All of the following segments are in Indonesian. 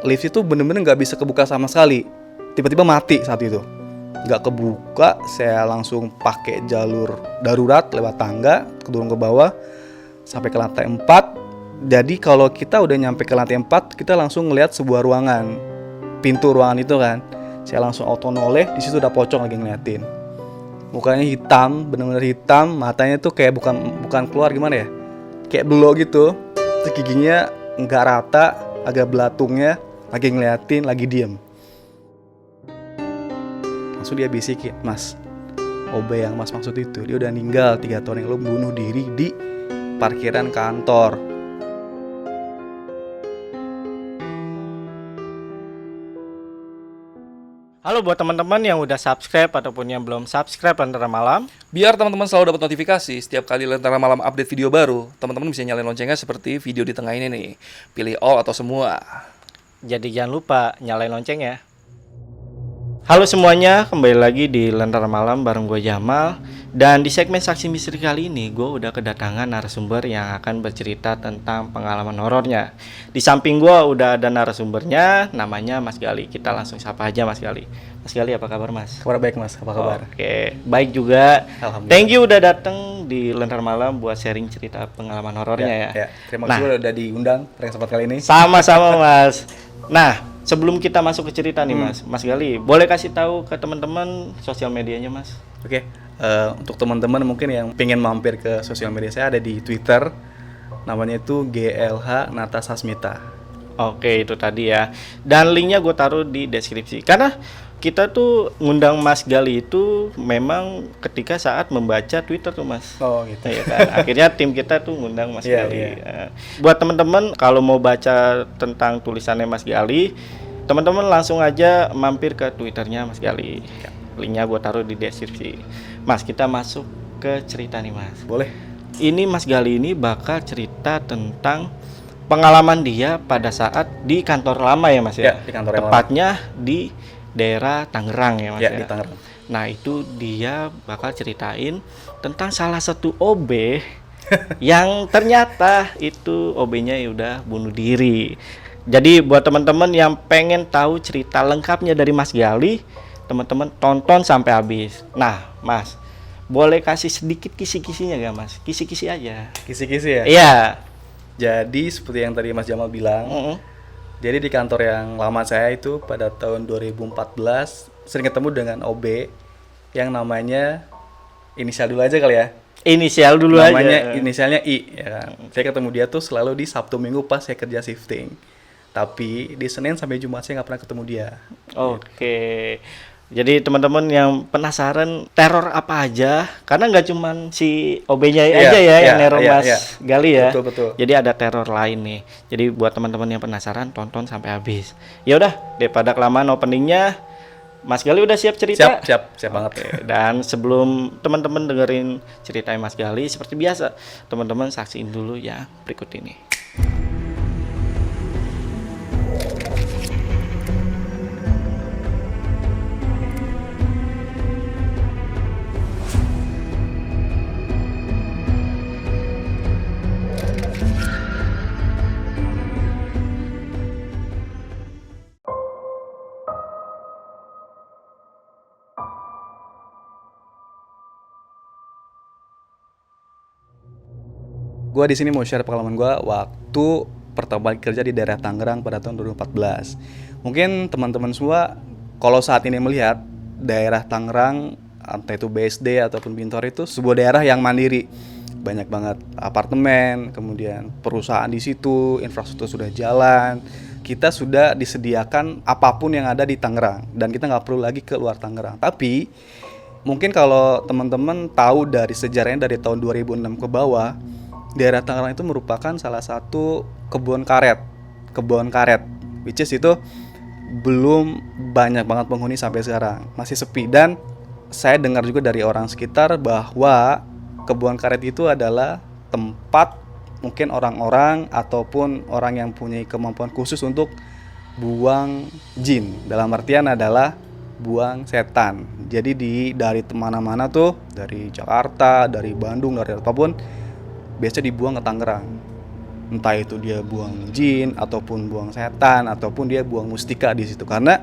lift itu bener-bener nggak bisa kebuka sama sekali. Tiba-tiba mati saat itu. Nggak kebuka, saya langsung pakai jalur darurat lewat tangga, turun ke bawah sampai ke lantai 4. Jadi kalau kita udah nyampe ke lantai 4, kita langsung ngelihat sebuah ruangan. Pintu ruangan itu kan. Saya langsung auto noleh, di situ udah pocong lagi ngeliatin. Mukanya hitam, bener-bener hitam, matanya tuh kayak bukan keluar gimana ya? Kayak belok gitu. Terus giginya nggak rata, agak belatungnya, lagi ngeliatin, lagi diem. Langsung dia bisikin, "Mas, OB yang mas maksud itu, dia udah meninggal 3 tahun yang lalu, bunuh diri di parkiran kantor." Halo buat teman-teman yang udah subscribe ataupun yang belum subscribe Lentera Malam. Biar teman-teman selalu dapat notifikasi setiap kali Lentera Malam update video baru, teman-teman bisa nyalain loncengnya seperti video di tengah ini nih. Pilih all atau semua. Jadi jangan lupa nyalain lonceng ya. Halo semuanya, kembali lagi di Lentera Malam bareng gue Jamal. Dan di segmen Saksi Misteri kali ini gue udah kedatangan narasumber yang akan bercerita tentang pengalaman horornya. Di samping gue udah ada narasumbernya, namanya Mas Gali. Kita langsung sapa aja Mas Gali. Mas Gali, apa kabar Mas? Kabar baik mas, apa kabar? Oke, baik juga. Alhamdulillah. Thank you udah datang di Lentera Malam buat sharing cerita pengalaman horornya ya. Terima kasih udah diundang pada kesempatan kali ini. Sama-sama Mas. Nah, sebelum kita masuk ke cerita nih Mas Gali, boleh kasih tahu ke teman-teman sosial medianya Mas? Oke, untuk teman-teman mungkin yang pengen mampir ke sosial media, saya ada di Twitter, namanya itu GLH Nata Sasmita. Oke, itu tadi ya. Dan linknya gue taruh di deskripsi. Karena kita tuh ngundang Mas Gali itu memang ketika saat membaca Twitter tuh Mas. Oh gitu. Ya kan? Akhirnya tim kita tuh ngundang Mas Iya, Gali. iya. Buat teman-teman kalau mau baca tentang tulisannya Mas Gali, teman-teman langsung aja mampir ke Twitternya Mas Gali. Linknya gue taruh di deskripsi. Mas, kita masuk ke cerita nih Mas. Boleh. Ini Mas Gali ini bakal cerita tentang pengalaman dia pada saat di kantor lama ya Mas ya. Ya, di kantor yang Tepatnya di daerah Tangerang ya Mas ya. Di Tangerang. Nah, itu dia bakal ceritain tentang salah satu OB yang ternyata itu OB-nya udah bunuh diri. Jadi buat teman-teman yang pengen tahu cerita lengkapnya dari Mas Gali, teman-teman tonton sampai habis. Nah, Mas, boleh kasih sedikit kisi-kisinya gak Mas? Kisi-kisi aja. Kisi-kisi ya? Iya. Jadi seperti yang tadi Mas Jamal bilang, jadi di kantor yang lama saya itu pada tahun 2014 sering ketemu dengan OB yang namanya, inisial dulu aja kali ya. Inisial dulu Namanya aja. inisialnya I ya kan. Saya ketemu dia tuh selalu di Sabtu Minggu pas saya kerja shifting. Tapi di Senin sampai Jumat saya nggak pernah ketemu dia. Oke. Jadi teman-teman yang penasaran teror apa aja, karena nggak cuman si OB-nya aja ya yang neror Mas Gali ya. Betul. Jadi ada teror lain nih. Jadi buat teman-teman yang penasaran tonton sampai habis. Ya udah, daripada kelamaan openingnya, Mas Gali udah siap cerita? Siap banget. Oke. Dan sebelum teman-teman dengerin ceritanya Mas Gali, seperti biasa, teman-teman saksiin dulu ya berikut ini. Gue di sini mau share pengalaman gue waktu pertama kali kerja di daerah Tangerang pada tahun 2014. Mungkin teman-teman semua kalau saat ini melihat daerah Tangerang, entah itu BSD ataupun Bintor, itu sebuah daerah yang mandiri. Banyak banget apartemen, kemudian perusahaan di situ, infrastruktur sudah jalan. Kita sudah disediakan apapun yang ada di Tangerang dan kita nggak perlu lagi ke luar Tangerang. Tapi mungkin kalau teman-teman tahu dari sejarahnya dari tahun 2006 ke bawah, daerah Tangerang itu merupakan salah satu kebun karet, which is itu belum banyak banget penghuni sampai sekarang, masih sepi. Dan saya dengar juga dari orang sekitar bahwa kebun karet itu adalah tempat mungkin orang-orang ataupun orang yang punya kemampuan khusus untuk buang jin, dalam artian adalah buang setan. Jadi dari mana-mana tuh, dari Jakarta, dari Bandung, dari apapun, biasa dibuang ke Tangerang. entah itu dia buang jin ataupun buang setan ataupun dia buang mustika di situ. Karena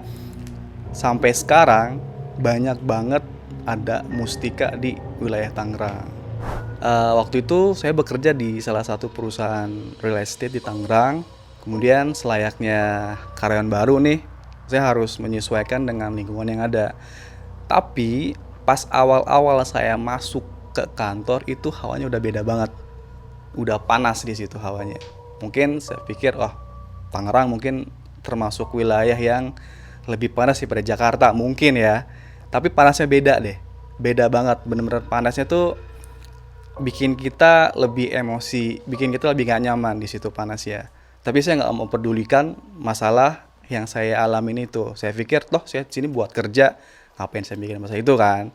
sampai sekarang banyak banget ada mustika di wilayah Tangerang. Waktu itu saya bekerja di salah satu perusahaan real estate di Tangerang. Kemudian selayaknya karyawan baru nih, saya harus menyesuaikan dengan lingkungan yang ada. Tapi pas awal-awal saya masuk ke kantor itu hawanya udah beda banget. Udah panas di situ hawanya. Mungkin saya pikir, wah, Tangerang mungkin termasuk wilayah yang lebih panas daripada Jakarta mungkin ya. Tapi panasnya beda deh. Beda banget, bener-bener panasnya tuh bikin kita lebih emosi, bikin kita lebih gak nyaman di situ panasnya. Tapi saya nggak mempedulikan masalah yang saya alamin itu. Saya pikir toh saya sini buat kerja, ngapain saya mikirin masalah itu kan.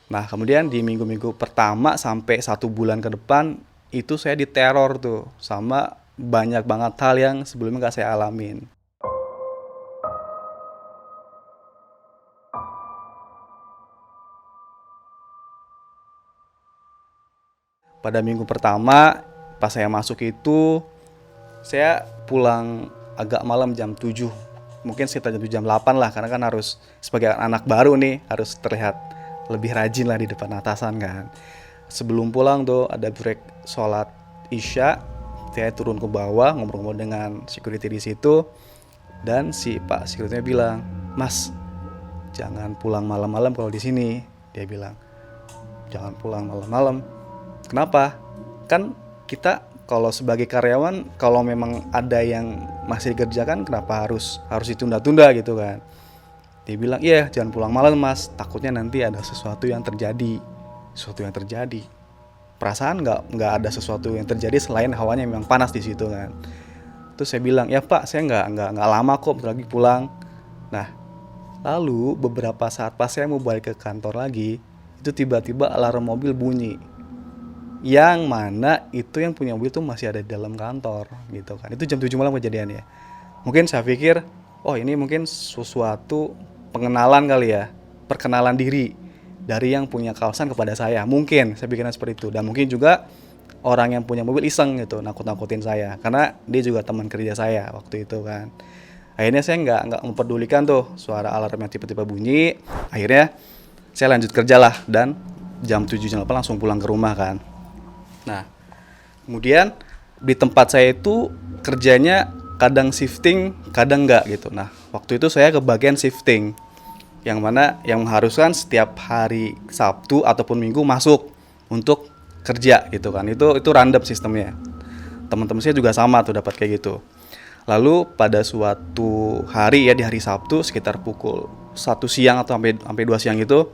Nah kemudian di minggu-minggu pertama sampai 1 bulan ke depan itu saya diteror tuh sama banyak banget hal yang sebelumnya nggak saya alamin. Pada minggu pertama pas saya masuk itu saya pulang agak malam jam 7. Mungkin sekitar jam 7 jam 8 lah karena kan harus sebagai anak baru nih harus terlihat lebih rajin lah di depan atasan kan. Sebelum pulang tuh ada break sholat Isya, saya turun ke bawah ngobrol-ngobrol dengan security di situ dan si Pak security-nya bilang, "Mas, jangan pulang malam-malam kalau di sini." Dia bilang, "Jangan pulang malam-malam." Kenapa? Kan kita kalau sebagai karyawan kalau memang ada yang masih dikerjakan kenapa harus ditunda-tunda gitu kan. Dia bilang, "Iya, jangan pulang malam Mas, takutnya nanti ada sesuatu yang terjadi." Sesuatu yang terjadi. Perasaan nggak ada sesuatu yang terjadi selain hawanya memang panas di situ kan. Terus saya bilang, "Ya Pak, saya nggak lama kok, bentar lagi pulang." Nah, lalu beberapa saat pas saya mau balik ke kantor lagi, itu tiba-tiba alarm mobil bunyi. Yang mana itu yang punya mobil tuh masih ada di dalam kantor gitu kan. Itu jam 7 malam kejadiannya. Mungkin saya pikir, oh ini mungkin sesuatu pengenalan kali ya, perkenalan diri dari yang punya kawasan kepada saya. Mungkin saya pikirnya seperti itu. Dan mungkin juga orang yang punya mobil iseng gitu, nakut-nakutin saya. Karena dia juga teman kerja saya waktu itu kan. Akhirnya saya nggak mempedulikan tuh suara alarm yang tiba-tiba bunyi. Akhirnya saya lanjut kerja lah dan jam 7 jam 8 langsung pulang ke rumah kan. Nah, kemudian di tempat saya itu kerjanya kadang shifting, kadang enggak gitu. Nah, waktu itu saya ke bagian shifting, yang mana yang mengharuskan setiap hari Sabtu ataupun Minggu masuk untuk kerja gitu kan. Itu random sistemnya. Teman-teman saya juga sama tuh dapat kayak gitu. Lalu pada suatu hari ya di hari Sabtu sekitar pukul 1 siang atau sampai 2 siang gitu,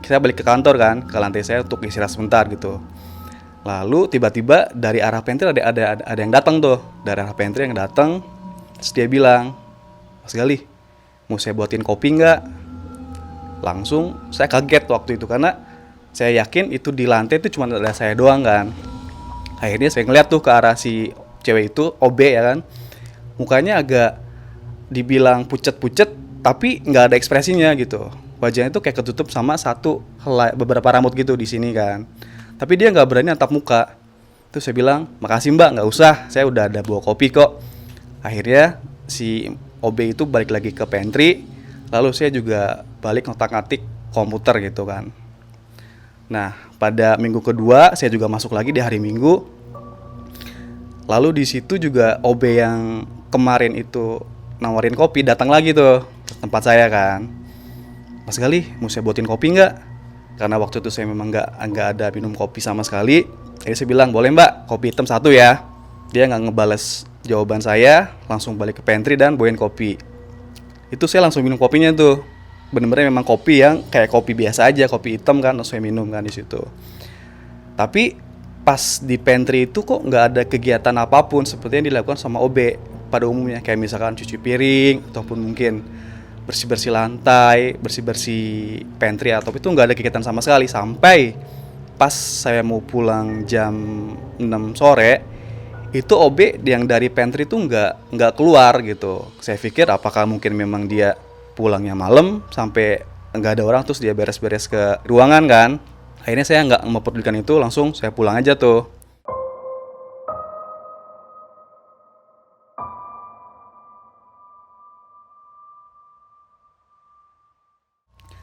saya balik ke kantor kan, ke lantai saya untuk istirahat sebentar gitu. Lalu tiba-tiba dari arah pantry ada yang datang tuh, dari arah pantry yang datang. Terus dia bilang, "Mas Gali, mau saya buatin kopi nggak?" Langsung saya kaget waktu itu karena saya yakin itu di lantai itu cuma ada saya doang kan. Akhirnya saya ngeliat tuh ke arah si cewek itu, OB ya kan, mukanya agak dibilang pucet-pucet tapi nggak ada ekspresinya gitu. Wajahnya tuh kayak ketutup sama beberapa rambut gitu di sini kan. Tapi dia nggak berani natap muka. Terus saya bilang, "Makasih Mbak, nggak usah, saya udah ada bawa kopi kok." Akhirnya si OB itu balik lagi ke pantry. Lalu saya juga balik ngotak-ngatik komputer gitu kan. Nah, pada minggu kedua saya juga masuk lagi di hari Minggu. Lalu di situ juga OB yang kemarin itu nawarin kopi datang lagi tuh ke tempat saya kan. "Mas Gali, mau saya buatin kopi nggak?" Karena waktu itu saya memang nggak ada minum kopi sama sekali. Jadi saya bilang, "Boleh Mbak, kopi hitam 1 ya." Dia nggak ngebales jawaban saya, langsung balik ke pantry dan bawain kopi. Itu saya langsung minum kopinya tuh. Bener-bener memang kopi yang kayak kopi biasa aja, kopi hitam kan, langsung saya minum kan di situ. Tapi pas di pantry itu kok nggak ada kegiatan apapun seperti yang dilakukan sama OB pada umumnya, kayak misalkan cuci piring ataupun mungkin bersih-bersih lantai, bersih-bersih pantry, atau itu nggak ada kegiatan sama sekali. Sampai pas saya mau pulang jam 6 sore, itu OB yang dari pantry itu nggak keluar gitu. Saya pikir apakah mungkin memang dia pulangnya malam sampai nggak ada orang terus dia beres-beres ke ruangan kan. Akhirnya saya nggak memperdulikan itu, langsung saya pulang aja tuh.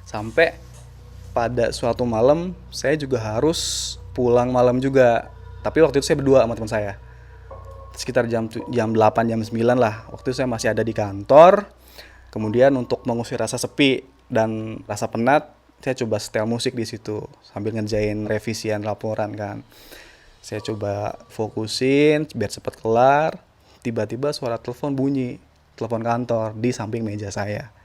Sampai pada suatu malam saya juga harus pulang malam juga. Tapi waktu itu saya berdua sama teman saya. Sekitar jam 8 jam 9 lah. Waktu itu saya masih ada di kantor. Kemudian untuk mengusir rasa sepi dan rasa penat, saya coba setel musik di situ sambil ngerjain revisian laporan kan. Saya coba fokusin biar cepat kelar. Tiba-tiba suara telepon bunyi, telepon kantor di samping meja saya.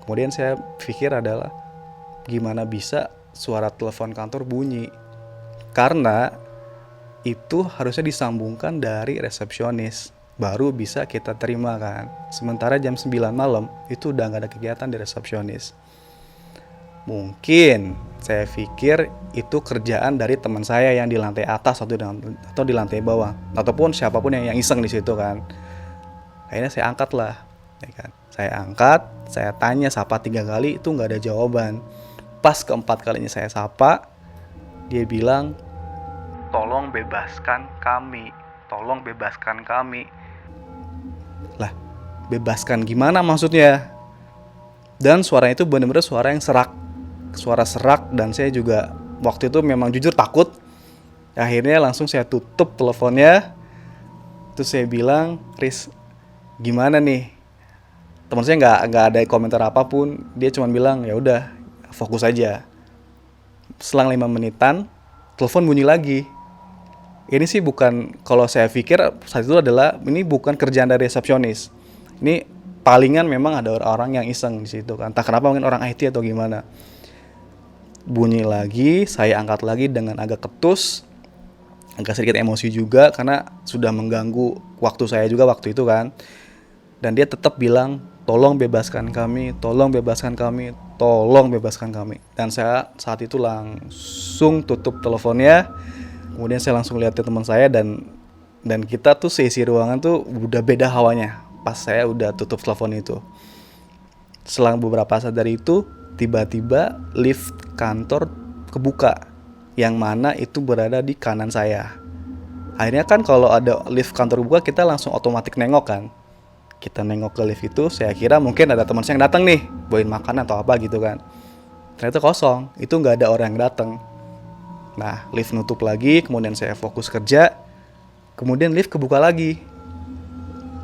Kemudian saya pikir adalah gimana bisa suara telepon kantor bunyi. Karena itu harusnya disambungkan dari resepsionis. Baru bisa kita terima kan. Sementara jam 9 malam itu udah gak ada kegiatan di resepsionis. Mungkin saya pikir itu kerjaan dari teman saya yang di lantai atas atau di lantai bawah. Ataupun siapapun yang iseng di situ kan. Akhirnya saya angkat lah. Ya kan? Saya angkat, saya tanya sapa 3 kali itu nggak ada jawaban. Pas keempat kalinya saya sapa, dia bilang, tolong bebaskan kami, tolong bebaskan kami. Lah, bebaskan gimana maksudnya? Dan suaranya itu benar-benar suara yang serak, suara serak, dan saya juga waktu itu memang jujur takut. Akhirnya langsung saya tutup teleponnya. Terus saya bilang, Riz, gimana nih? Teman saya nggak ada komentar apapun, dia cuma bilang ya udah fokus aja. Selang 5 menitan telepon bunyi lagi. Ini sih bukan, kalau saya pikir saat itu adalah ini bukan kerjaan dari resepsionis. Ini palingan memang ada orang yang iseng di situ kan. Entah kenapa mungkin orang IT atau gimana. Bunyi lagi, saya angkat lagi dengan agak ketus, agak sedikit emosi juga karena sudah mengganggu waktu saya juga waktu itu kan. Dan dia tetap bilang, tolong bebaskan kami, tolong bebaskan kami, tolong bebaskan kami. Dan saya saat itu langsung tutup teleponnya. Kemudian saya langsung lihat ke teman saya dan kita tuh seisi ruangan tuh udah beda hawanya pas saya udah tutup telepon itu. Selang beberapa saat dari itu, tiba-tiba lift kantor kebuka, yang mana itu berada di kanan saya. Akhirnya kan kalau ada lift kantor kebuka kita langsung otomatis nengok kan. Kita nengok ke lift itu, saya kira mungkin ada teman saya yang datang nih, bawain makanan atau apa gitu kan. Ternyata kosong, itu nggak ada orang yang datang. Nah, lift nutup lagi, kemudian saya fokus kerja, kemudian lift kebuka lagi.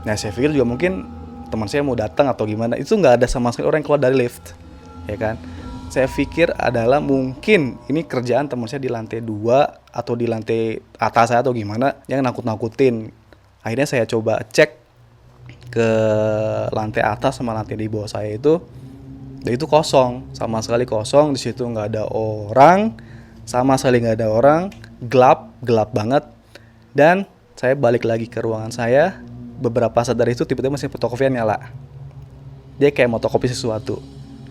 Nah, saya pikir juga mungkin teman saya mau datang atau gimana, itu nggak ada sama sekali orang yang keluar dari lift, ya kan. Saya pikir adalah mungkin ini kerjaan teman saya di lantai 2 atau di lantai atas saya atau gimana, yang nakut-nakutin. Akhirnya saya coba cek ke lantai atas sama lantai di bawah saya itu, dan itu kosong, sama sekali kosong. Di situ nggak ada orang, sama sekali nggak ada orang, gelap banget. Dan saya balik lagi ke ruangan saya. Beberapa saat dari itu tiba-tiba mesin fotokopian nyala. Dia kayak mau fotokopi sesuatu.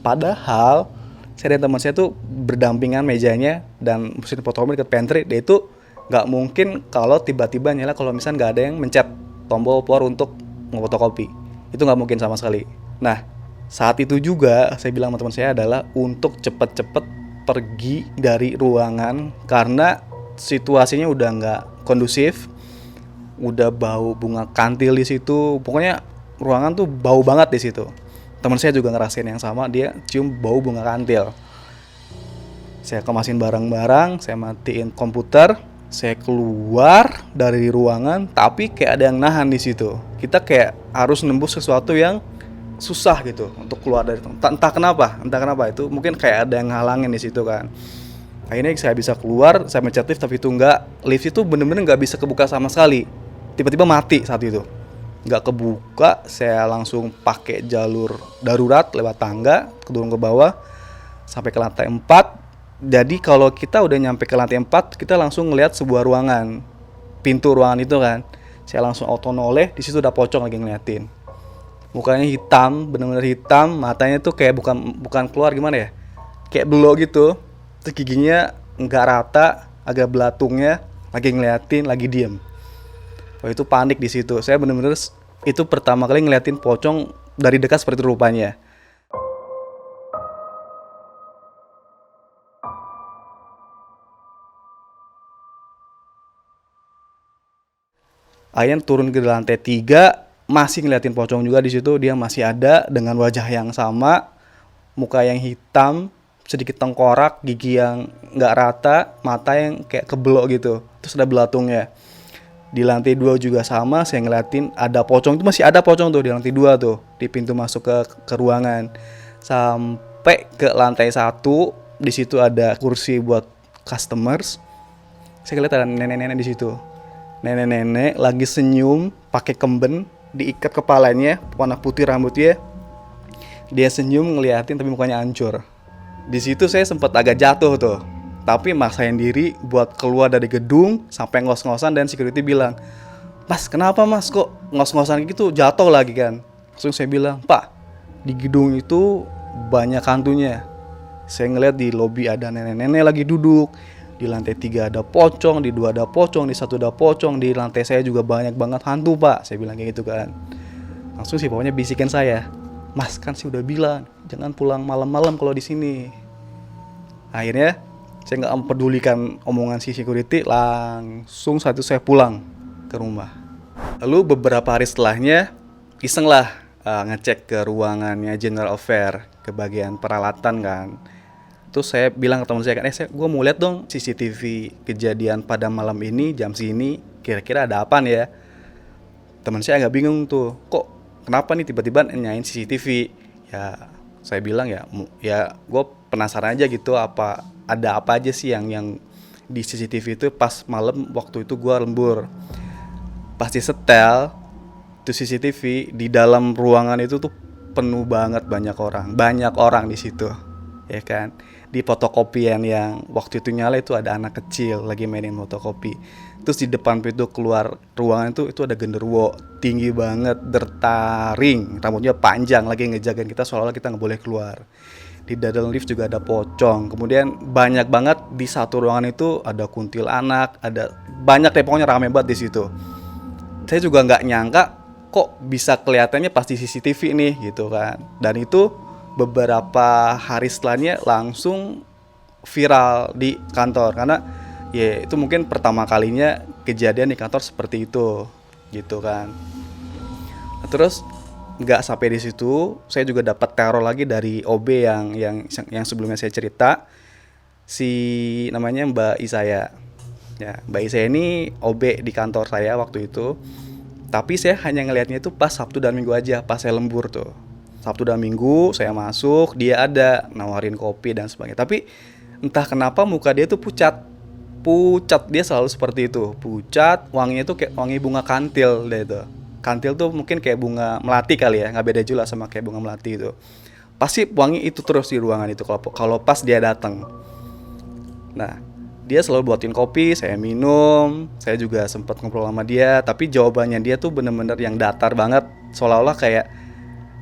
Padahal saya dan teman saya tuh berdampingan mejanya dan mesin fotokopi dekat pantry. Dia itu nggak mungkin kalau tiba-tiba nyala kalau misalnya nggak ada yang mencet tombol power untuk fotokopi. Itu nggak mungkin sama sekali. Nah, saat itu juga saya bilang sama teman saya adalah untuk cepet-cepet pergi dari ruangan karena situasinya udah nggak kondusif, udah bau bunga kantil di situ. Pokoknya ruangan tuh bau banget di situ. Teman saya juga ngerasain yang sama, dia cium bau bunga kantil. Saya kemasin barang-barang, saya matiin komputer. Saya keluar dari ruangan, tapi kayak ada yang nahan di situ. Kita kayak harus nembus sesuatu yang susah gitu untuk keluar dari entah kenapa itu mungkin kayak ada yang ngalangin di situ kan. Akhirnya saya bisa keluar, saya mencet lift tapi itu enggak. Lift itu bener-bener nggak bisa kebuka sama sekali. Tiba-tiba mati saat itu. Nggak kebuka, saya langsung pakai jalur darurat lewat tangga, turun ke bawah sampai ke lantai 4. Jadi kalau kita udah nyampe ke lantai 4, kita langsung ngelihat sebuah ruangan. Pintu ruangan itu kan. Saya langsung auto noleh, di situ udah pocong lagi ngeliatin. Mukanya hitam, benar-benar hitam, matanya tuh kayak bukan keluar gimana ya? Kayak belok gitu. Terus giginya enggak rata, agak belatungnya, lagi ngeliatin, lagi diem. Wah, itu panik di situ. Saya benar-benar itu pertama kali ngeliatin pocong dari dekat seperti rupanya. Akhirnya turun ke lantai 3, masih ngeliatin pocong juga di situ. Dia masih ada dengan wajah yang sama, muka yang hitam, sedikit tengkorak, gigi yang nggak rata, mata yang kayak kebelok gitu. Terus ada belatungnya. Di lantai 2 juga sama, saya ngeliatin ada pocong, itu masih ada pocong tuh di lantai 2 tuh, di pintu masuk ke ruangan. Sampai ke lantai 1, di situ ada kursi buat customers. Saya lihat ada nenek-nenek di situ. Nenek-nenek lagi senyum, pakai kemben, diikat kepalanya, warna putih rambutnya. Dia senyum ngeliatin tapi mukanya hancur. Di situ saya sempat agak jatuh tuh. Tapi maksain diri buat keluar dari gedung sampai ngos-ngosan, dan security bilang, "Mas, kenapa Mas kok ngos-ngosan gitu, jatuh lagi kan?" Langsung saya bilang, "Pak, di gedung itu banyak hantunya. Saya ngeliat di lobi ada nenek-nenek lagi duduk. Di lantai 3 ada pocong, di 2 ada pocong, di 1 ada pocong, di lantai saya juga banyak banget hantu, Pak." Saya bilang kayak gitu kan. Langsung sih pokoknya bisikin saya, "Mas, kan sih udah bilang jangan pulang malam-malam kalau di sini." Akhirnya saya nggak mempedulikan omongan si security, langsung saat itu saya pulang ke rumah. Lalu beberapa hari setelahnya iseng lah ngecek ke ruangannya General Affair, ke bagian peralatan kan. Terus saya bilang ke teman saya kan, gue mau lihat dong CCTV kejadian pada malam ini jam segini, kira-kira ada apa nih ya. Teman saya agak bingung tuh, kok kenapa nih tiba-tiba nanyain CCTV. Ya saya bilang ya gue penasaran aja gitu, ada apa aja sih yang di CCTV itu pas malam waktu itu gue lembur. Pas disetel itu CCTV, di dalam ruangan itu tuh penuh banget, banyak orang di situ, ya kan. Di fotokopian yang waktu itu nyala itu ada anak kecil lagi mainin fotokopi. Terus di depan pintu keluar ruangan itu ada genderuwo tinggi banget, bertaring, rambutnya panjang, lagi ngejagain kita seolah-olah kita nggak boleh keluar. Di dalam lift juga ada pocong. Kemudian banyak banget di satu ruangan itu ada kuntilanak, ada banyak deh, pokoknya rame banget di situ. Saya juga nggak nyangka kok bisa kelihatannya pas di CCTV nih gitu kan. Dan itu beberapa hari setelahnya langsung viral di kantor, karena ya itu mungkin pertama kalinya kejadian di kantor seperti itu gitu kan. Nah, terus nggak sampai di situ, saya juga dapat teror lagi dari OB yang sebelumnya saya cerita, si namanya Mbak Isaya. Ya, Mbak Isaya ini OB di kantor saya waktu itu. Tapi saya hanya ngelihatnya itu pas Sabtu dan Minggu aja, pas saya lembur tuh. Sabtu dan Minggu saya masuk, dia ada nawarin kopi dan sebagainya. Tapi entah kenapa muka dia tuh pucat, dia selalu seperti itu, pucat, wanginya tuh kayak wangi bunga kantil deh itu. Kantil tuh mungkin kayak bunga melati kali ya, nggak beda juga sama kayak bunga melati itu. Pasti wangi itu terus di ruangan itu kalau pas dia datang. Nah, dia selalu buatin kopi, saya minum, saya juga sempat ngobrol sama dia, tapi jawabannya dia tuh bener-bener yang datar banget, seolah-olah kayak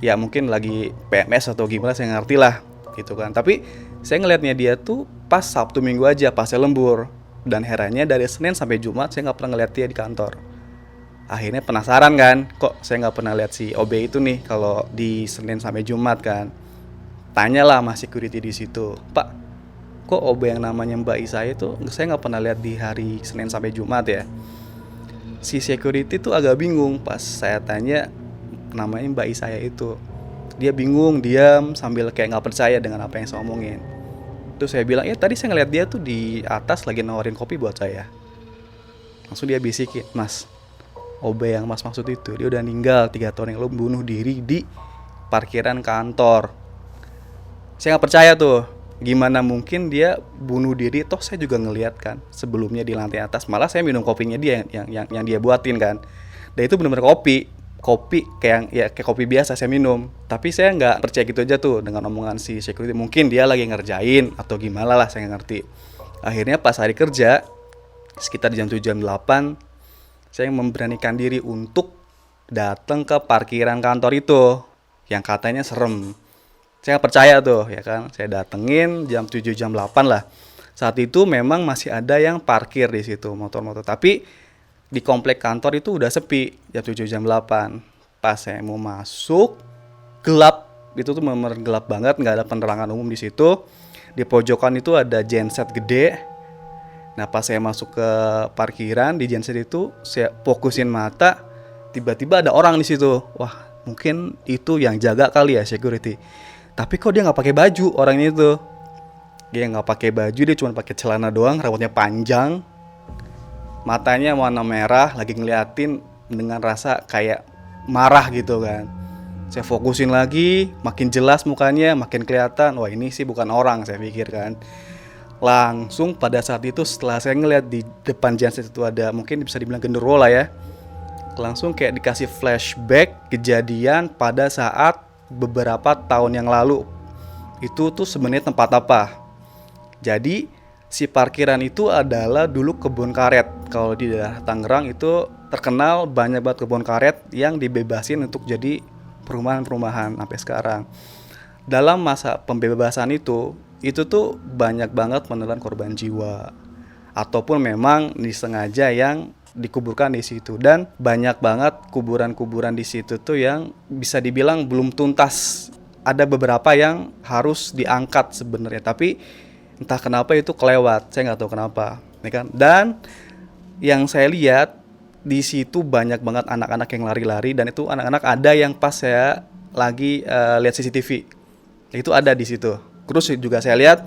ya mungkin lagi PMS atau gimana, saya ngerti lah gitu kan. Tapi saya ngelihatnya dia tuh pas Sabtu Minggu aja, pas saya lembur. Dan herannya dari Senin sampai Jumat saya nggak pernah ngeliat dia di kantor. Akhirnya penasaran kan, kok saya nggak pernah lihat si OB itu nih kalau di Senin sampai Jumat kan. Tanyalah sama security di situ, "Pak, kok OB yang namanya Mbak Isa itu saya nggak pernah lihat di hari Senin sampai Jumat ya?" Si security tuh agak bingung pas saya tanya namanya Mbak Isaya itu. Dia bingung, diam sambil kayak nggak percaya dengan apa yang saya omongin. Terus saya bilang, "Ya tadi saya ngeliat dia tuh di atas lagi nawarin kopi buat saya." Langsung dia bisikin, "Mas, OB yang Mas maksud itu dia udah meninggal 3 tahun yang lalu, bunuh diri di parkiran kantor." Saya nggak percaya tuh, gimana mungkin dia bunuh diri, toh saya juga ngeliat kan sebelumnya di lantai atas, malah saya minum kopinya dia yang dia buatin kan. Dan itu benar-benar kopi kayak kopi biasa saya minum. Tapi saya nggak percaya gitu aja tuh dengan omongan si security. Mungkin dia lagi ngerjain atau gimana lah, saya nggak ngerti. Akhirnya pas hari kerja sekitar jam 7 jam 8, saya memberanikan diri untuk datang ke parkiran kantor itu yang katanya serem. Saya nggak percaya tuh ya kan. Saya datengin jam 7 jam 8 lah. Saat itu memang masih ada yang parkir di situ motor-motor, tapi di komplek kantor itu udah sepi jam 7 jam 8. Pas saya mau masuk, gelap. Itu tuh bener gelap banget, nggak ada penerangan umum di situ. Di pojokan itu ada genset gede. Nah pas saya masuk ke parkiran di Genset itu, saya fokusin mata, tiba-tiba ada orang di situ. Wah mungkin itu yang jaga kali ya, security. Tapi kok dia nggak pakai baju orang itu? Dia nggak pakai baju, dia cuma pakai celana doang, rambutnya panjang, matanya warna merah, lagi ngeliatin dengan rasa kayak marah gitu kan. Saya fokusin lagi, makin jelas mukanya, makin kelihatan. Wah ini sih bukan orang, saya pikir kan. Langsung pada saat itu setelah saya ngeliat di depan Genset itu ada, mungkin bisa dibilang genderuwo lah ya, langsung kayak dikasih flashback kejadian pada saat beberapa tahun yang lalu. Itu tuh sebenarnya tempat apa? Jadi si parkiran itu adalah dulu kebun karet. Kalau di daerah Tangerang itu terkenal banyak banget kebun karet yang dibebasin untuk jadi perumahan-perumahan sampai sekarang. Dalam masa pembebasan itu tuh banyak banget menelan korban jiwa ataupun memang disengaja yang dikuburkan di situ, dan banyak banget kuburan-kuburan di situ tuh yang bisa dibilang belum tuntas. Ada beberapa yang harus diangkat sebenarnya, tapi entah kenapa itu kelewat, saya nggak tahu kenapa, ya kan? Dan yang saya lihat di situ banyak banget anak-anak yang lari-lari, dan itu anak-anak ada yang pas saya lagi lihat CCTV, itu ada di situ. Terus juga saya lihat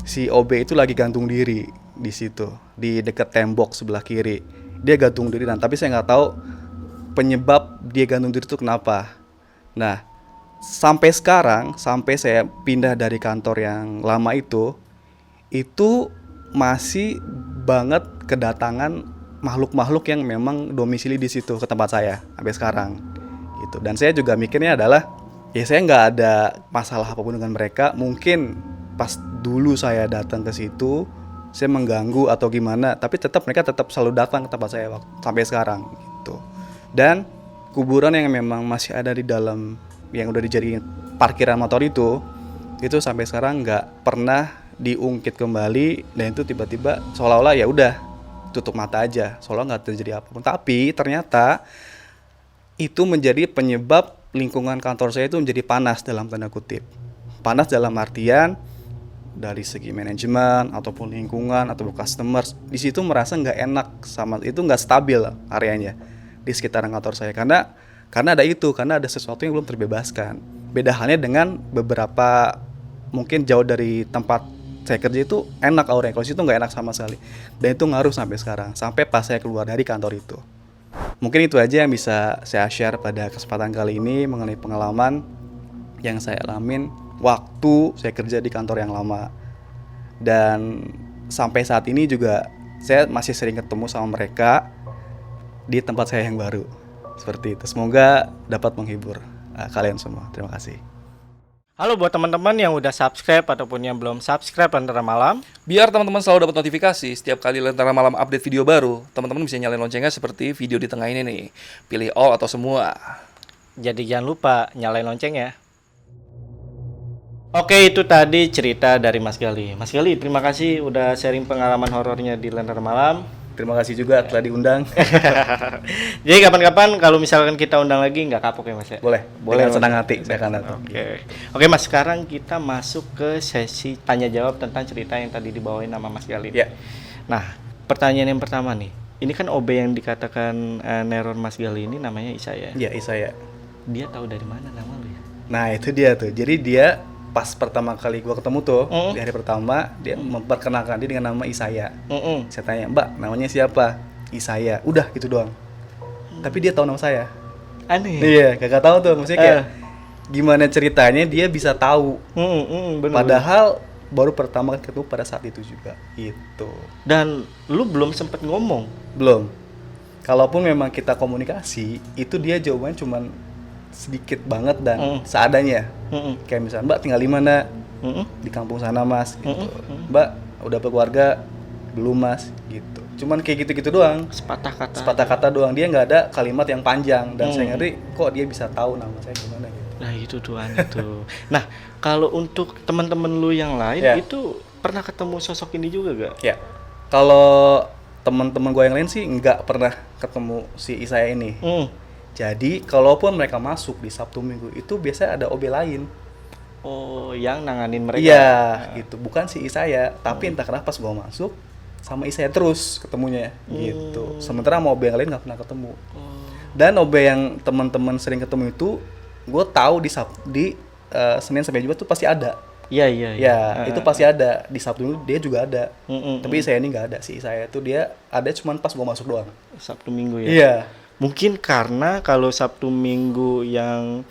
si OB itu lagi gantung diri di situ, di dekat tembok sebelah kiri. Dia gantung diri, dan tapi saya nggak tahu penyebab dia gantung diri itu kenapa. Nah, sampai sekarang, sampai saya pindah dari kantor yang lama itu masih banget kedatangan makhluk-makhluk yang memang domisili di situ ke tempat saya sampai sekarang gitu. Dan saya juga mikirnya adalah ya saya nggak ada masalah apapun dengan mereka. Mungkin pas dulu saya datang ke situ saya mengganggu atau gimana, tapi mereka tetap selalu datang ke tempat saya sampai sekarang gitu. Dan kuburan yang memang masih ada di dalam yang udah dijadiin parkiran motor itu sampai sekarang nggak pernah diungkit kembali, dan itu tiba-tiba seolah-olah ya udah tutup mata aja, seolah nggak terjadi apapun. Tapi ternyata itu menjadi penyebab lingkungan kantor saya itu menjadi panas dalam tanda kutip. Panas dalam artian dari segi manajemen ataupun lingkungan ataupun customers di situ merasa nggak enak, sama itu nggak stabil areanya di sekitaran kantor saya karena ada sesuatu yang belum terbebaskan. Beda halnya dengan beberapa mungkin jauh dari tempat saya kerja itu enak auranya, kalau situ nggak enak sama sekali, dan itu ngaruh sampai sekarang, sampai pas saya keluar dari kantor itu. Mungkin itu aja yang bisa saya share pada kesempatan kali ini mengenai pengalaman yang saya alamin waktu saya kerja di kantor yang lama. Dan sampai saat ini juga saya masih sering ketemu sama mereka di tempat saya yang baru. Seperti itu. Semoga dapat menghibur kalian semua. Terima kasih. Halo buat teman-teman yang udah subscribe ataupun yang belum subscribe Lentera Malam. Biar teman-teman selalu dapat notifikasi setiap kali Lentera Malam update video baru, teman-teman bisa nyalain loncengnya seperti video di tengah ini nih. Pilih all atau semua. Jadi jangan lupa nyalain loncengnya. Oke, itu tadi cerita dari Mas Gali. Mas Gali, terima kasih udah sharing pengalaman horornya di Lentera Malam. Terima kasih juga telah diundang. Jadi kapan-kapan kalau misalkan kita undang lagi nggak kapok ya Mas ya? Boleh Mas. senang hati saya akan datang. Oke Mas, sekarang kita masuk ke sesi tanya jawab tentang cerita yang tadi dibawain sama Mas Gali. Ya. Nah, pertanyaan yang pertama nih. Ini kan OB yang dikatakan neror Mas Gali ini namanya Isaya. Iya, Isaya. Dia tahu dari mana nama lu ya? Nah, itu dia tuh. Jadi dia pas pertama kali gua ketemu tuh, di hari pertama dia memperkenalkan dia dengan nama Isaya. Saya tanya, "Mbak, namanya siapa?" Isaya. Udah gitu doang. Tapi dia tahu nama saya. Aneh. Iya, kagak tahu tuh, maksudnya kayak gimana ceritanya dia bisa tahu. Bener, Padahal baru pertama ketemu pada saat itu juga. Gitu. Dan lu belum sempet ngomong. Belum. Kalaupun memang kita komunikasi, itu dia jawabannya cuman sedikit banget dan seadanya. Kayak misalnya, "Mbak tinggal di mana?" "Di kampung sana Mas." Gitu. "Mbak udah berkeluarga?" "Belum Mas." Gitu. Cuman kayak gitu-gitu doang. Sepatah kata doang. Dia nggak ada kalimat yang panjang, dan saya ngeri kok dia bisa tahu nama saya gimana gitu. Nah itu tuh aneh tuh. Nah kalau untuk teman-teman lu yang lain itu pernah ketemu sosok ini juga gak? Ya. Kalau teman-teman gue yang lain sih nggak pernah ketemu si Isaya ini. Jadi kalaupun mereka masuk di Sabtu Minggu itu biasanya ada OB lain. Oh, yang nanganin mereka. Iya, gitu. Bukan si Isaya, tapi entah kenapa pas gua masuk sama Isaya terus ketemunya gitu. Sementara sama OB yang lain nggak pernah ketemu. Dan OB yang teman-teman sering ketemu itu, gue tahu di Senin sampai Jumat tuh pasti ada. Iya. Ya, itu pasti ada. Di Sabtu dia juga ada. Mm-mm. Tapi saya ini nggak ada sih. Saya tuh dia ada cuman pas gue masuk doang. Sabtu Minggu ya. Iya. Mungkin karena kalau Sabtu Minggu yang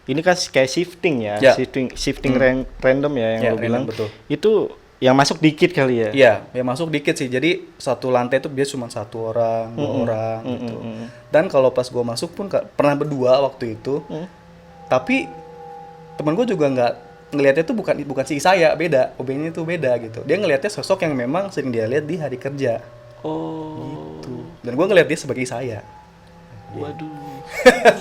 ini kan kayak shifting ya, Ya. shifting random ya yang Ya, lo bilang. betul. Itu yang masuk dikit kali ya. Iya, ya masuk dikit sih. Jadi satu lantai tuh biasa cuma 1 orang, 2 orang gitu. Dan kalau pas gue masuk pun pernah berdua waktu itu. Tapi temen gue juga nggak ngelihatnya tuh bukan si saya, beda. OB-nya tuh beda gitu. Dia ngelihatnya sosok yang memang sering dia lihat di hari kerja. Oh. Tuh. Dan gue ngelihat dia sebagai saya. Waduh.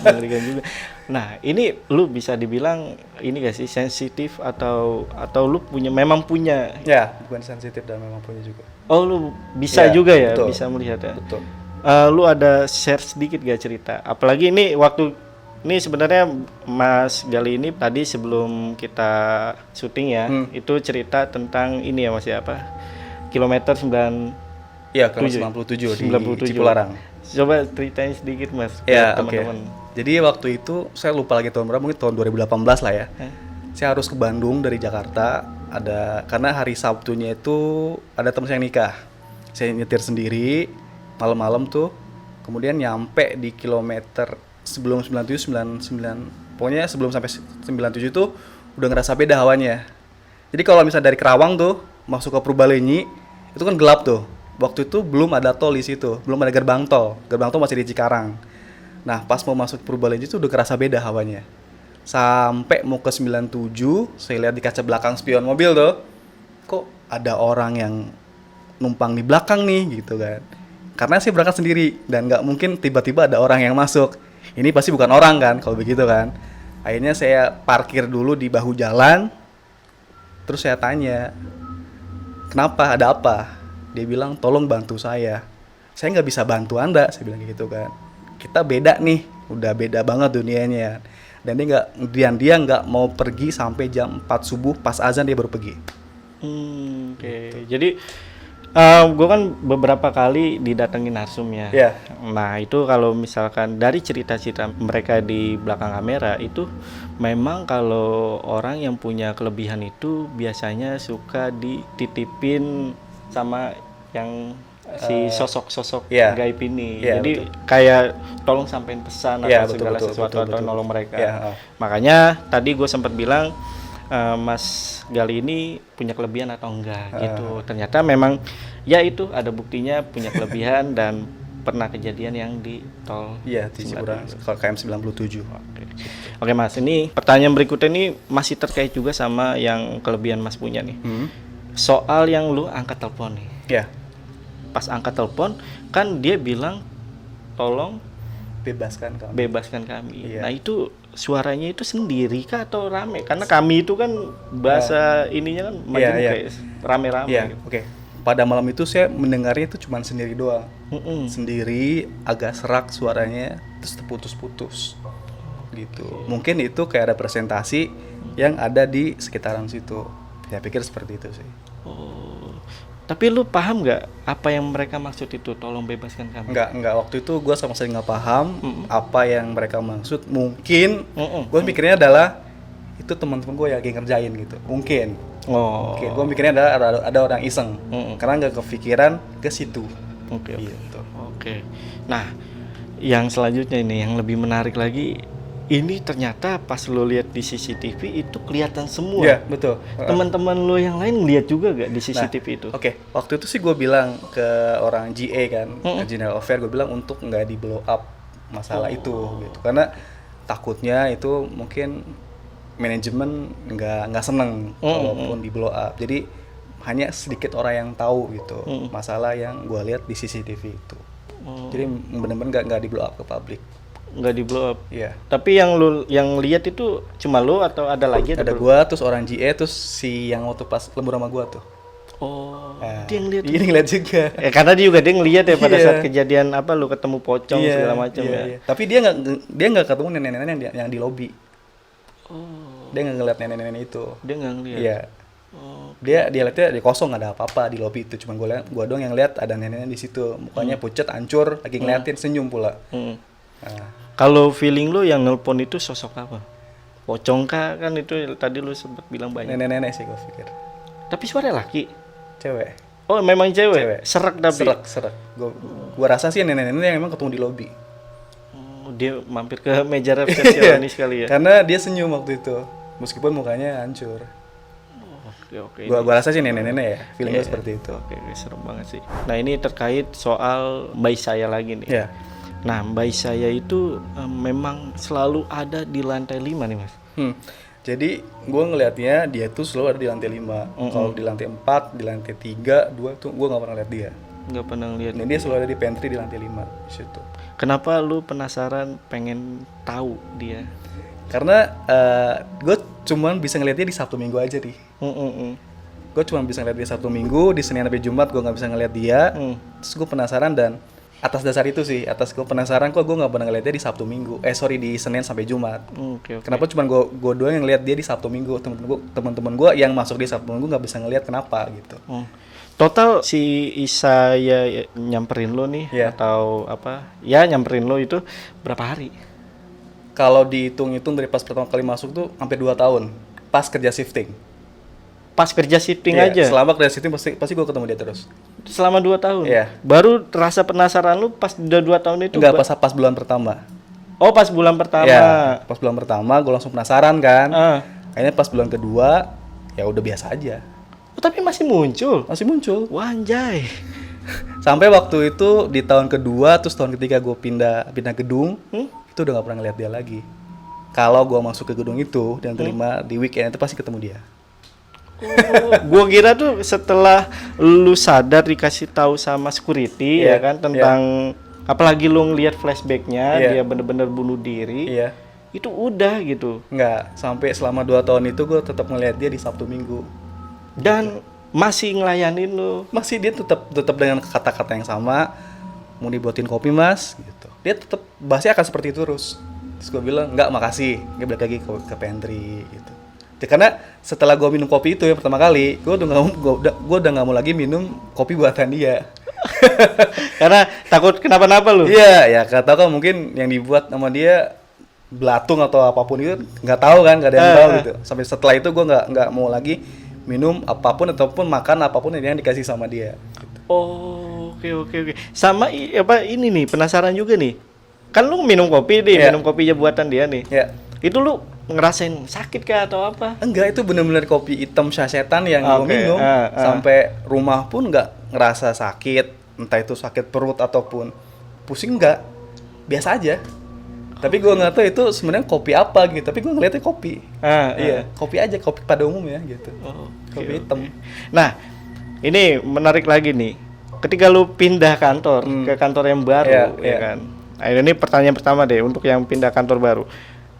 Mengerikan juga. Nah, ini lu bisa dibilang ini gak sih sensitif atau lu memang punya. Ya, bukan sensitif dan memang punya juga. Oh, lu bisa Ya, juga ya, betul. bisa melihat ya. Betul. Lu ada share sedikit gak cerita? Apalagi ini ini sebenarnya Mas Gali ini tadi sebelum kita syuting ya, itu cerita tentang ini ya Mas ya apa? Kilometer 9. Iya, kilometer 97 di 97. Cipularang. Coba ceritain sedikit Mas Ya, buat oke. teman-teman. Jadi waktu itu saya lupa lagi tahun berapa, mungkin tahun 2018 lah ya. Saya harus ke Bandung dari Jakarta, karena hari Sabtunya itu ada teman saya yang nikah. Saya nyetir sendiri malam-malam tuh, kemudian nyampe di kilometer sebelum 97 99, pokoknya sebelum sampai 97 tuh udah ngerasa beda hawanya. Jadi kalau misalnya dari Kerawang tuh masuk ke Purbalenyi itu kan gelap tuh. Waktu itu belum ada tol di situ, belum ada gerbang tol. Gerbang tol masih di Cikarang. Nah, pas mau masuk Purbalenyi itu udah kerasa beda hawanya. Sampai mau ke 97, saya lihat di kaca belakang spion mobil tuh, kok ada orang yang numpang di belakang nih gitu kan. Karena saya berangkat sendiri dan nggak mungkin tiba-tiba ada orang yang masuk. Ini pasti bukan orang kan kalau begitu kan. Akhirnya saya parkir dulu di bahu jalan. Terus saya tanya, kenapa, ada apa? Dia bilang, tolong bantu saya. Saya nggak bisa bantu Anda, saya bilang gitu kan. Kita beda nih, udah beda banget dunianya. Dan dia nggak mau pergi sampai jam 4 subuh, pas azan dia baru pergi. Oke. Jadi gue kan beberapa kali didatengin narsum ya. Iya. Nah itu kalau misalkan dari cerita-cerita mereka di belakang kamera itu memang kalau orang yang punya kelebihan itu biasanya suka dititipin sama yang si sosok-sosok Iya. gaib ini. Iya, Jadi betul. kayak tolong sampein pesan atau Iya, segala betul, sesuatu atau betul. nolong mereka. Iya, Makanya tadi gue sempat bilang Mas Gali ini punya kelebihan atau enggak gitu. Ternyata memang ya itu ada buktinya punya kelebihan dan pernah kejadian yang di tol. Iya, di Cipularang, kalau KM 97. Oke Mas, ini pertanyaan berikutnya ini masih terkait juga sama yang kelebihan Mas punya nih. Soal yang lu angkat telepon nih. Ya, Pas angkat telepon kan dia bilang tolong bebaskan kamu. bebaskan kami. Iya. Nah itu suaranya itu sendiri kah atau rame? Karena kami itu kan bahasa ininya kan macam Iya. kayak rame-rame. Iya, gitu. oke. Pada malam itu saya mendengarnya itu cuma sendiri doang. Sendiri, agak serak suaranya, terus terputus-putus. Gitu. Mungkin itu kayak representasi yang ada di sekitaran situ. Saya pikir seperti itu sih. Oh. Tapi lu paham nggak apa yang mereka maksud itu? Tolong bebaskan kami. Enggak. Waktu itu gue sama sekali nggak paham apa yang mereka maksud. Mungkin gue mikirnya adalah itu teman-teman gue yang lagi ngerjain gitu. Mungkin. Oh. Oke, gue mikirnya ada orang iseng. Karena nggak kepikiran ke situ. Oke. Gitu. Oke. Nah, yang selanjutnya ini yang lebih menarik lagi, ini ternyata pas lo lihat di CCTV itu kelihatan semua. Iya, betul. Teman-teman lo yang lain lihat juga gak di CCTV itu? Oke, waktu itu sih gue bilang ke orang GA kan, General Affair, gue bilang untuk nggak di blow up masalah itu gitu. Karena takutnya itu mungkin manajemen nggak seneng walaupun di blow up. Jadi hanya sedikit orang yang tahu gitu masalah yang gue lihat di CCTV itu. Jadi benar-benar nggak di blow up ke publik. Nggak di blow up. Iya. Tapi yang lihat itu cuma lo atau ada lagi? Ada gue, terus orang GA, terus si yang waktu pas lembur sama gue tuh. Oh, Nah, dia yang lihat. Dia ngeliat juga. Karena dia juga ngelihat ya pada Iya. saat kejadian apa lu ketemu pocong segala macam ya. Iya. Tapi dia nggak ketemu nenek-nenek yang di lobi. Dia nggak ngeliat nenek-nenek itu. Dia nggak ngelihat. Iya. Dia lihatnya dia kosong, nggak ada apa-apa di lobi itu, cuma gua doang yang lihat ada neneknya di situ, mukanya pucet, hancur, lagi ngeliatin, senyum pula. Nah, Kalau feeling lu yang nelpon itu sosok apa? Pocong kah? Kan itu tadi lu sempat bilang banyak. nenek-nenek sih gua pikir. Tapi suara laki. Cewek. Oh, memang cewek. Cewek. Serak tapi. Serak. Gua rasa sih nenek-nenek yang emang ketemu di lobi. Oh, dia mampir ke meja resepsionis kali ya. Karena dia senyum waktu itu, meskipun mukanya hancur. Oke. Gua rasa sih nenek-nenek ya, feeling Iya, gua seperti itu. Oke, serem banget sih. Nah, ini terkait soal bayi saya lagi nih. Ya. Nah, bayi saya itu memang selalu ada di lantai 5 nih, Mas. Jadi gue ngelihatnya dia tuh selalu ada di lantai 5. Kalau di lantai 4, di lantai 3, 2 tuh gue gak pernah lihat dia. Nggak pernah lihat. Nah, dia selalu ada di pantry di lantai 5 di situ. Kenapa lu penasaran pengen tahu dia? Karena gue cuman bisa ngeliat dia di Sabtu Minggu aja nih. Gue cuma bisa ngeliat dia Sabtu Minggu, di Senin sampai Jumat gue nggak bisa ngeliat dia. Terus gue penasaran, dan atas dasar itu sih, atas gue penasaran kok gue nggak pernah ngeliat dia di Sabtu Minggu. Di Senin sampai Jumat. Oke. Kenapa cuma gue doang yang ngeliat dia di Sabtu Minggu? Teman-teman gue yang masuk di Sabtu Minggu nggak bisa ngeliat, kenapa gitu. Total si Isaya nyamperin lo nih atau apa? Ya nyamperin lo itu berapa hari? Kalau dihitung-hitung dari pas pertama kali masuk tuh hampir 2 tahun. Pas kerja shifting. Pas kerja shifting Iya, aja? Selama kerja shifting pasti gue ketemu dia terus. Selama 2 tahun? Iya. Baru rasa penasaran lu pas udah 2 tahun itu? Enggak, pas bulan pertama. Oh, pas bulan pertama. Iya, pas bulan pertama gue langsung penasaran kan. Ah. Akhirnya pas bulan kedua, ya udah biasa aja. Oh, tapi masih muncul? Masih muncul. Wah, anjay. Sampai waktu itu di tahun kedua, terus tahun ketiga gue pindah gedung, itu udah gak pernah ngeliat dia lagi. Kalau gue masuk ke gedung itu, dan terima di weekend itu pasti ketemu dia. Oh, gua kira tuh setelah lu sadar dikasih tahu sama security ya kan tentang apalagi lu ngelihat flashbacknya dia bener-bener bunuh diri. Iya. Itu udah gitu. Enggak, sampai selama 2 tahun itu gue tetap ngeliat dia di Sabtu Minggu. Dan masih ngelayanin lu. Masih dia tetap dengan kata-kata yang sama, mau dibuatin kopi mas gitu, dia tetap bahasnya akan seperti itu terus. Terus gue bilang enggak, makasih, dia balik lagi ke pantry gitu. Ya, karena setelah gue minum kopi itu yang pertama kali, gue udah nggak mau lagi minum kopi buatan dia. Karena takut kenapa-napa lu. Iya, ya kata kan mungkin yang dibuat sama dia belatung atau apapun itu, nggak tahu kan, nggak ada yang tahu gitu. Sampai setelah itu gue nggak mau lagi minum apapun ataupun makan apapun yang dikasih sama dia. Oh, oke. Sama ini nih, penasaran juga nih. Kan lu minum kopi nih, minum kopinya buatan dia nih. Iya. Itu lu ngerasain sakit kah atau apa? Enggak, itu benar-benar kopi hitam sasetan yang gue minum. Sampai rumah pun nggak ngerasa sakit, entah itu sakit perut ataupun pusing, enggak. Biasa aja. Tapi gue nggak tahu itu sebenarnya kopi apa gitu. Tapi gue ngeliatnya kopi. Iya, kopi aja, kopi pada umumnya gitu. Kopi hitam. Nah, ini menarik lagi nih. Ketika lu pindah kantor ke kantor yang baru, ya kan? Nah, ini pertanyaan pertama deh untuk yang pindah kantor baru.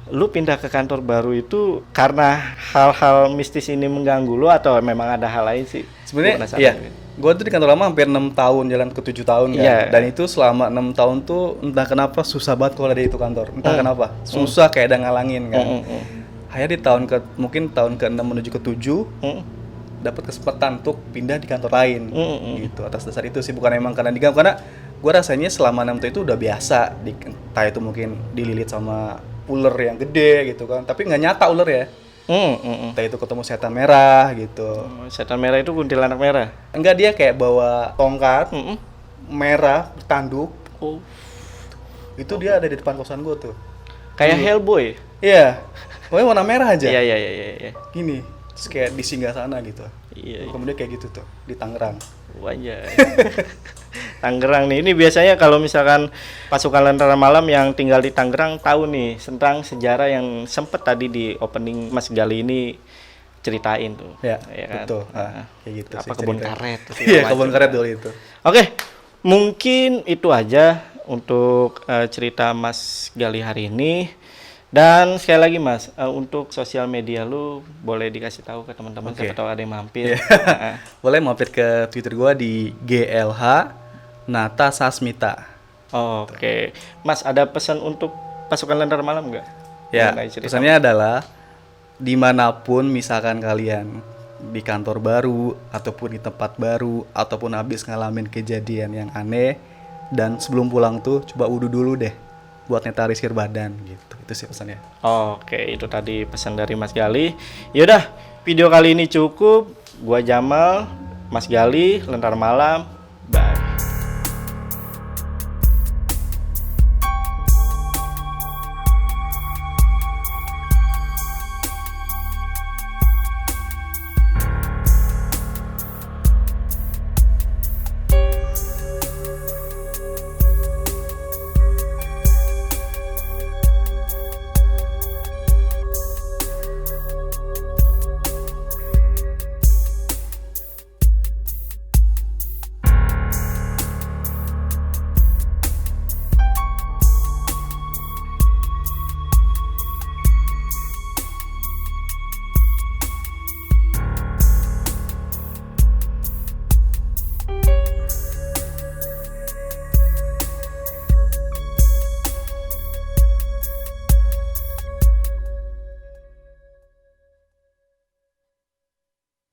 Lu pindah ke kantor baru itu karena hal-hal mistis ini mengganggu lu atau memang ada hal lain sih? Sebenarnya iya. Gue tuh di kantor lama hampir 6 tahun, jalan ke 7 tahun kan. Dan itu selama 6 tahun tuh entah kenapa susah banget kalau ada itu kantor. Entah kenapa. Susah kayak ada ngalangin kan. Akhirnya di mungkin tahun ke-6 menuju ke-7 dapat kesempatan untuk pindah di kantor lain. Gitu. Atas dasar itu sih, bukan emang karena diganggu, karena gue rasanya selama 6 tahun itu udah biasa. Entah itu mungkin dililit sama ular yang gede gitu kan. Tapi nggak nyata ular ya. Entah itu ketemu setan merah gitu. Setan merah itu kuntilanak merah? Enggak, dia kayak bawa tongkat merah bertanduk. Itu dia ada di depan kosan gue tuh. Kayak Hellboy? Iya. Pokoknya warna merah aja. Iya. Gini, terus kayak di singgah sana gitu. Iya. Kemudian kayak gitu tuh di Tangerang. Wajah. Tangerang nih, ini biasanya kalau misalkan pasukan Lentera Malam yang tinggal di Tangerang tahu nih tentang sejarah yang sempet tadi di opening Mas Gali ini ceritain tuh. Ya kan? Betul. Kayak gitu apa sih. kebun karet. Iya, kebun karet dulu itu. Oke, mungkin itu aja untuk cerita Mas Gali hari ini. Dan sekali lagi Mas, untuk sosial media lu boleh dikasih tahu ke teman-teman, siapa tahu ada yang mampir. Boleh mampir ke Twitter gua di GLH Nata Sasmita. Oke. Mas, ada pesan untuk pasukan Lentera Malam nggak? Ya, pesannya adalah dimanapun misalkan kalian di kantor baru ataupun di tempat baru ataupun habis ngalamin kejadian yang aneh, dan sebelum pulang tuh coba wudhu dulu deh buat netralisir badan gitu. Itu sih pesannya. Oke, itu tadi pesan dari Mas Gali. Yaudah, video kali ini cukup. Gua Jamal, Mas Gali, Lentera Malam.